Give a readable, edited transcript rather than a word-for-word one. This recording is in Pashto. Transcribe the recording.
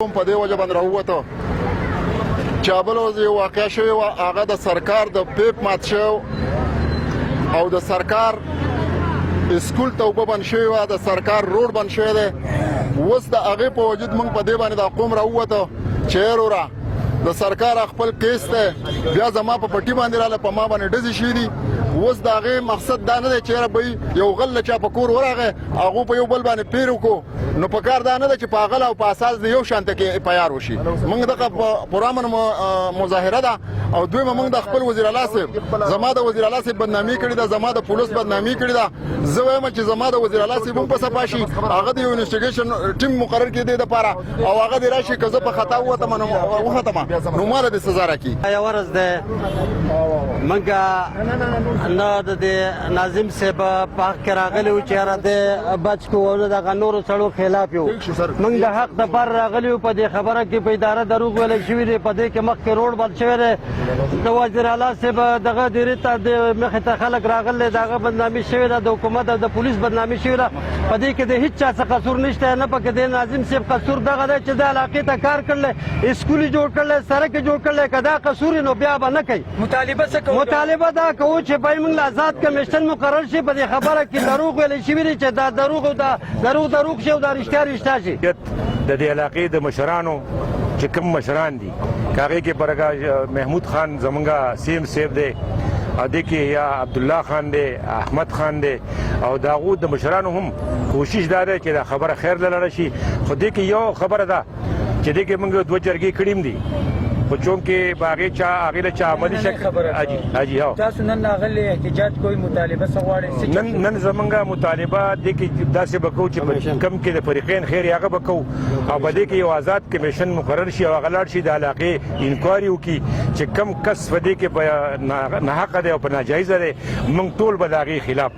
په دې وجه باندې راووته چې بل ورځ یو واقع شوې وه هغه د سرکار د پیپ مات شو او د سرکار اسکول ته اوبه بند شوې وه د سرکار روډ بند شوی دی اوس د هغې په وجود موږ په دې باندې دا قوم راووته چې وروره د سرکار خپل کیس دی بیا زما په پټي باندې راله په ما باندې ډزې شوي دي اوس د هغې مقصد دا نه دی چې یاره به یو غل له چا په کور ورغی هغو په یو بل باندې پیر وکړو نو په کار دا نه ده چې په هغه او په اساس د یو شانته کې پیار وشي موږ دغه پرامن مظاهره ده او دویمه موږ د خپل وزیر اعلی صاحب زما د وزیر اعلی صاحب بدنامي کړې ده زما د پولیس بدنامي کړې ده زه وایم چې زما د وزیر اعلی صاحب هم په صفا شي هغه د یو انویسټیګیشن ټیم مقرر کړي د لپاره او هغه دې راشي که زه په خطا ووتم نو ماله دې سزا راکړي یو ورځ ده موږ نه د ناظم صاحب په حق کې راغلي وو چې یاره دی بچ کړو او نه دغه نورو سړو خلاف یو موږ د حق دپاره راغلي وو په دې خبره کې په اداره دروغ ویلی شوي دی په دې کې مخکې روډ بند شوی دی د وزیر اعلی صاحب دغه ډیرې ته د مخې ته خلک راغلي د هغه بدنامي شوې ده د حکومت او د پولیس بدنامي شوې ده په دې کې د هېڅ چا څه قصور نشته نه پکې د ناظم صاحب قصور دغه دی چې د علاقې ته کار کړلی اسکول یې جوړ کړلی سړک یې جوړ کړلی که دا قصور نو بیا به نه کوي مطالبه دا کوو چې باید موږ له آزاد کمیشن مقرر شي په دې خبره کې دروغ ویلی شوي دي چې دا دروغ او دا دروغ شي او دا رښتیا شي د دې علاقې د مشرانو چې کوم مشران دي که هغې کې برګه محمود خان زمونږ سیم صاحب دی او دې کې یا عبدالله خان دی احمد خان دی او د هغو د مشرانو هم کوشش دا دی چې دا خبره خیر له لړه شي خو دې کې یو خبره ده چې دې کې موږ دوه جرګې کړي هم دي خو چونکې په هغې له چا عملي شکل حاجي هو تاسو نن راغلي احتجاج کوئ مطالبه څه غواړئ نن زمونږ مطالبه دې کې داسې به کوو چې په کم کې د فریقین خیر هغه به کوو او په دې کې یو آزاد کمیشن مقرر شي او هغه لاړ شي د علاقې انکوایري وکړي چې کم کس په دې کې ناحقه دی او په ناجایزه دی موږ ټول به د هغې خلاف